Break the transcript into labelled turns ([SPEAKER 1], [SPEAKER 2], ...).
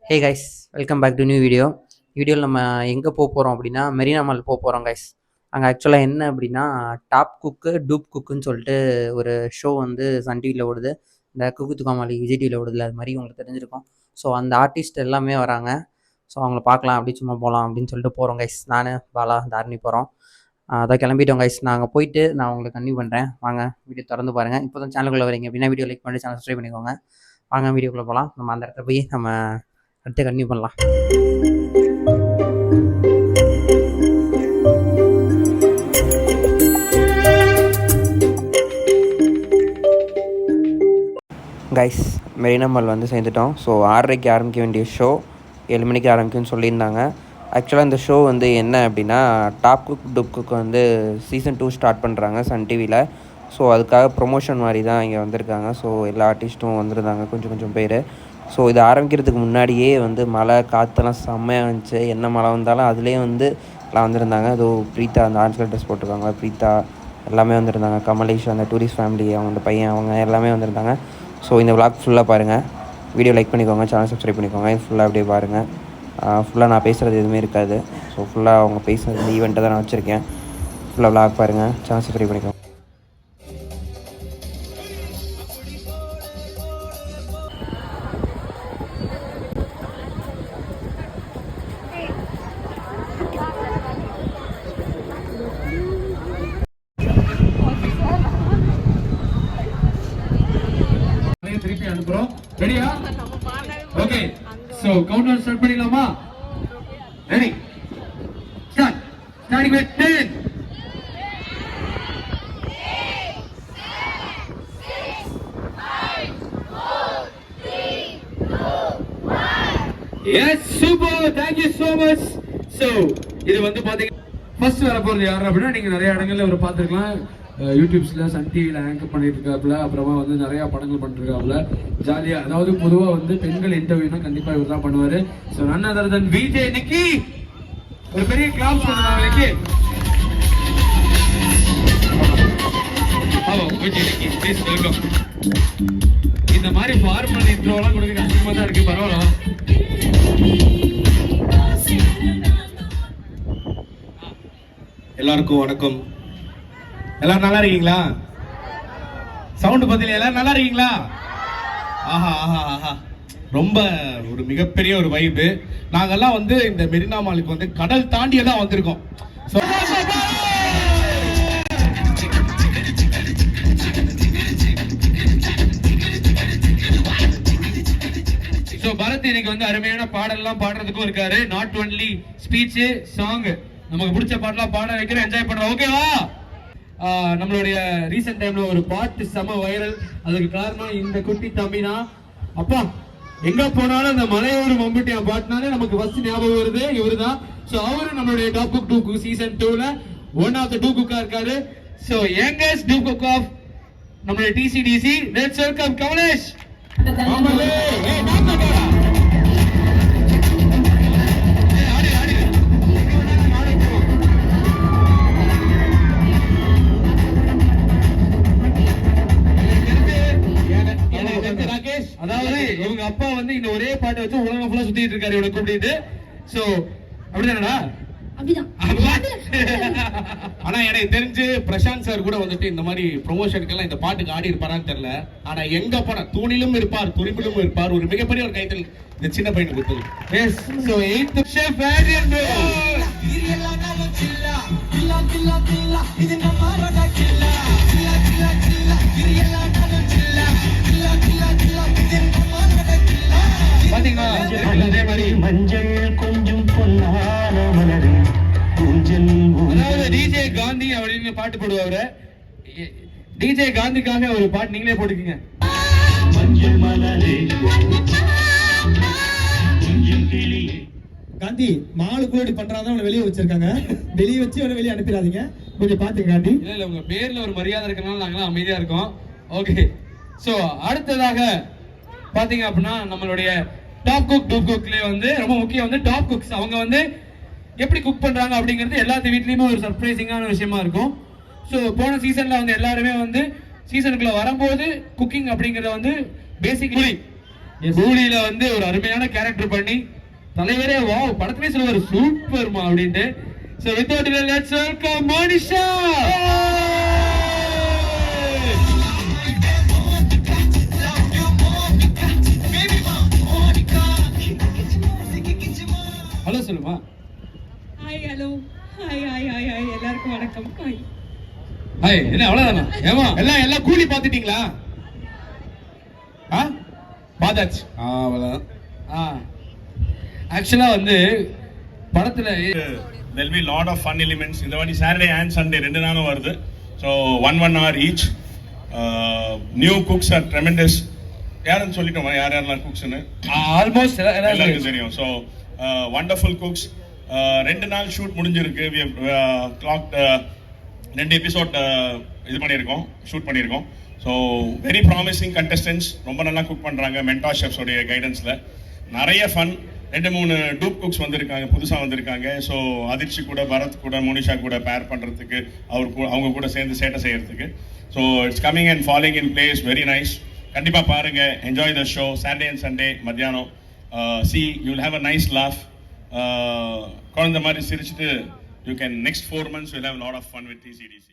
[SPEAKER 1] Hey guys, welcome back to new வீடியோவில் நம்ம எங்கே போகிறோம் அப்படின்னா மெரினா மால் போகிறோம் கைஸ். அங்கே ஆக்சுவலாக என்ன அப்படின்னா டாப் குக்கு டூப் குக்குன்னு சொல்லிட்டு ஒரு ஷோ வந்து சன் டிவியில் ஓடுது. இந்த குக்கு துக்காமாலி விஜய் டிவியில் ஓடுதுல, அது மாதிரி உங்களுக்கு தெரிஞ்சிருக்கும். ஸோ அந்த ஆர்டிஸ்ட் எல்லாமே வராங்க. ஸோ அவங்கள பார்க்கலாம், அப்படி சும்மா போகலாம் அப்படின்னு சொல்லிட்டு போகிறோம் கைஸ். நான் பாலா தாரணி போகிறோம். அதை கிளம்பிட்டோம் கைஸ். நாங்கள் போயிட்டு நான் உங்களுக்கு கன்டினியூ பண்ணுறேன். வாங்க வீடியோ திறந்து பாருங்கள். இப்போ தான் சேனலுக்குள்ளே வரீங்க அப்படின்னா வீடியோ லைக் பண்ணி சேனல் சப்ஸ்கிரைப் பண்ணிக்கோங்க. வாங்க வீடியோக்குள்ளே போகலாம். நம்ம அந்த இடத்துல போய் நம்ம அடுத்து கன்டினியூ பண்ணலாம். கைஸ், மெரினா மால் வந்து சேர்ந்துட்டோம். ஸோ 6:30 ஆரம்பிக்க வேண்டிய ஷோ 7 மணிக்கு ஆரம்பிக்கும்னு சொல்லியிருந்தாங்க. ஆக்சுவலாக இந்த ஷோ வந்து என்ன அப்படின்னா டாப் குக் டூப் குக் வந்து சீசன் 2 ஸ்டார்ட் பண்ணுறாங்க சன் டிவியில். ஸோ அதுக்காக ப்ரொமோஷன் மாதிரி தான் இங்கே வந்திருக்காங்க. ஸோ எல்லா ஆர்டிஸ்ட்டும் வந்திருந்தாங்க, கொஞ்சம் பேர். ஸோ இது ஆரம்பிக்கிறதுக்கு முன்னாடியே வந்து மழை காற்றெல்லாம் செம்மையாக இருந்துச்சு. என்ன மழை வந்தாலும் அதுலேயே வந்து எல்லாம் வந்திருந்தாங்க. அதோ பிரீத்தா அந்த ஆரஞ்சு கலர் ட்ரெஸ் போட்டிருக்காங்க, பிரீத்தா எல்லாமே வந்திருந்தாங்க. கமலேஷ் அந்த டூரிஸ்ட் ஃபேமிலி அவங்க பையன் அவங்க எல்லாமே வந்திருந்தாங்க. ஸோ இந்த விளாக் ஃபுல்லாக பாருங்கள். வீடியோ லைக் பண்ணிக்கோங்க, சேனல் சப்ஸ்கிரைப் பண்ணிக்கோங்க. ஃபுல்லாக அப்படியே பாருங்கள். ஃபுல்லாக நான் பேசுகிறது எதுவுமே இருக்காது. ஸோ ஃபுல்லாக அவங்க பேசுகிறது இந்த ஈவெண்ட்டை தான் நான் வச்சுருக்கேன். ஃபுல்லாக விளாக் பாருங்கள், சேனல் சப்ஸ்கிரைப் பண்ணிக்கோங்க.
[SPEAKER 2] திருப்பி அனுப்புறோம். ரெடியா? Okay. So count down start பண்ணிடலாமா? Ready start. ஸ்டார்டிங் வித் 10 எஸ் super, thank you so much. சோ இது வந்து பாத்தீங்க ஃபர்ஸ்ட் வர போறது யாரு அப்படின்னா நீங்க நிறைய இடங்கள்ல ஒரு பாத்துக்கலாம். யூடியூப்ஸ்ல சன் டிவியில் ஆங்கர் பண்ணிட்டு இருக்காப்புல, அப்புறமா வந்து நிறைய படங்கள் பண்ணிட்டு இருக்காப்புல ஜாலியா. அதாவது பொதுவா வந்து பெண்கள் இன்டர்வியூனா கண்டிப்பா இவர் தான் பண்ணுவாரு. So none other than Vijay Nikki. ஒரு பெரிய கிளாப்ஸ் பண்ணுவாங்க Nikki. Hello Vijay Nikki, please welcome. இந்த மாதிரி ஃபார்மல் இன்ட்ரோலாம் கொடுக்க கஷ்டமா தான் இருக்கு, பரவாயில்ல.
[SPEAKER 3] எல்லாருக்கும் வணக்கம். எல்லாரும் நல்லா இருக்கீங்களா? சவுண்ட் பத்தில எல்லாரும் நல்லா இருக்கீங்களா? ஆஹா ஆஹா ஆஹா, ரொம்ப ஒரு மிகப்பெரிய ஒரு வைப்பு. நாங்கெல்லாம் வந்து இந்த மெரினா மாலுக்கு வந்து கடல் தாண்டியே தான் வந்திருக்கோம்.
[SPEAKER 2] ஸோ பரத் இன்னைக்கு வந்து அருமையான பாடல்லாம் பாடுறதுக்கும் இருக்காரு. நாட் ஒன்லி ஸ்பீச், சாங், நமக்கு பிடிச்ச பாடலாம் பாட வைக்கிறோம், என்ஜாய் பண்றோம். ஓகேவா? நம்மளுடைய ரீசெண்ட் டைம்ல ஒரு பாட்டு செம வைரல். அதுக்கு காரணம் இந்த குட்டி தம்பினா. அப்பா எங்க போனாலும் அந்த மலையோடு மம்புட்டியா பாட்டுனாலே நமக்கு ஃபர்ஸ்ட் ஞாபகம் வருது இவரு தான். ஸோ அவரு நம்மளுடைய top cook dupe cook season 2ல ஒன் ஆஃப் த டூ குக்கா இருக்காரு. So youngest dupe cook of நம்மளுடைய டிசிடிசி. Let's welcome Kamlesh. அதாவது இவங்க அப்பா வந்து இந்த ஒரே பாட்டை வச்சு உலகம் ஃபுல்லா சுத்திட்டு இருக்காரு இவனை கூப்பிட்டு. சோ அப்படிதானடா?
[SPEAKER 3] ஆனா எனக்கு தெரிஞ்சு பிரசாந்த் சார் கூட வந்துட்டு இந்த மாதிரி ப்ரொமோஷனுக்கெல்லாம் இந்த பாட்டுக்கு ஆடி இருப்பாரான்னு தெரியல. ஆனா எங்க போன தூணிலும் இருப்பார், துணிப்பிலும் இருப்பார். ஒரு மிகப்பெரிய ஒரு கைத்தல் இந்த சின்ன பையனுக்கு கொடுத்தது.
[SPEAKER 2] Yes. So 8th chef Adrian bro. பாத்தீங்களா? அதே மாதிரி
[SPEAKER 4] மஞ்சள் கொஞ்சம் பொன்னான மலரு கொஞ்சம்.
[SPEAKER 2] அதாவது டிஜே காந்தி அப்படின்னு பாட்டு போடுவாரு. டிஜே காந்திக்காக ஒரு பாட்டு நீங்களே போட்டுக்கீங்க.
[SPEAKER 4] மஞ்சள் மலரே கொஞ்சம் கிளியே.
[SPEAKER 5] காந்தி மாலுக்குள்ள இப்படி பண்றாங்க, அவனை வெளியே வச்சிருக்காங்க. வெளியே வச்சு அவனை வெளியே அனுப்பிடாதீங்க, கொஞ்சம் பாத்துங்க காந்தி.
[SPEAKER 2] இல்ல உங்க பேர்ல ஒரு மரியாதை இருக்கனால நாங்களாம் அமைதியா இருக்கோம். ஓகே. சோ அடுத்ததாக பாத்தீங்க அப்படின்னா நம்மளுடைய டாப் குக் டூப் குக்ல வந்து ரொம்ப முக்கியம் வந்து டாப் குக்ஸ். அவங்க வந்து எப்படி குக் பண்றாங்க அப்படிங்கிறது எல்லாத்து வீட்லயுமே ஒரு சர்ப்ரைசிங்கான விஷயமா இருக்கும். ஸோ போன சீசன்ல வந்து எல்லாருமே வந்து சீசனுக்குள்ள வரும்போது குக்கிங் அப்படிங்கறத வந்து பேசிக்கலி கூலியில வந்து ஒரு அருமையான கேரக்டர் பண்ணி தலைவரே வாவ் படத்திலே சொல்லுவாரு சூப்பர்மா அப்படின்ட்டு. So without delay, let's welcome Monisha. Hello சொல்லுமா.
[SPEAKER 6] Hi hello hi hi hi hi எல்லாருக்கும் வணக்கம். Hi
[SPEAKER 2] hi. என்ன அவ்வளவுதானா? ஏமா
[SPEAKER 3] எல்லாம் கூலி பார்த்துட்டீங்களா? பார்த்தாச்சு. அவ்வளோதான்.
[SPEAKER 2] ஆக்சுவலா வந்து படத்துல
[SPEAKER 3] There'll be lot of fun elements. இந்த வாட்டி சாட்டர்டே அண்ட் சண்டே 2 நாளும் வருது. So 1 hour each. New cooks are tremendous. யாருன்னு சொல்லிட்டோமா யாரெல்லாம் குக்ஸ்னு?
[SPEAKER 2] ஆல்மோஸ்ட்
[SPEAKER 3] எல்லாருக்கும் தெரியும். So wonderful cooks. 2 நாள் ஷூட் முடிஞ்சிருக்கு. We have clocked 2 எபிசோட் இது பண்ணியிருக்கோம், ஷூட் பண்ணியிருக்கோம். ஸோ வெரி ப்ராமிசிங் கண்டஸ்டன்ஸ், ரொம்ப நல்லா குக் பண்ணுறாங்க மென்டார் ஷெஃப்ஸோடைய கைடன்ஸில். நிறைய ஃபன். 2-3 டூப் குக்ஸ் வந்திருக்காங்க, புதுசாக வந்திருக்காங்க. ஸோ அதிர்ச்சி கூட, பரத் கூட, மோனிஷா கூட பேர் பண்ணுறதுக்கு, அவங்க கூட சேர்ந்து சேட்டை செய்யறதுக்கு. So it's coming and following in place. Very nice. கண்டிப்பாக பாருங்க. Enjoy the show. Saturday and Sunday மத்தியானம். See, you'll have a nice laugh. குழந்தை மாதிரி சிரிச்சுட்டு you can next 4 months you'll have a lot of fun with TCDC.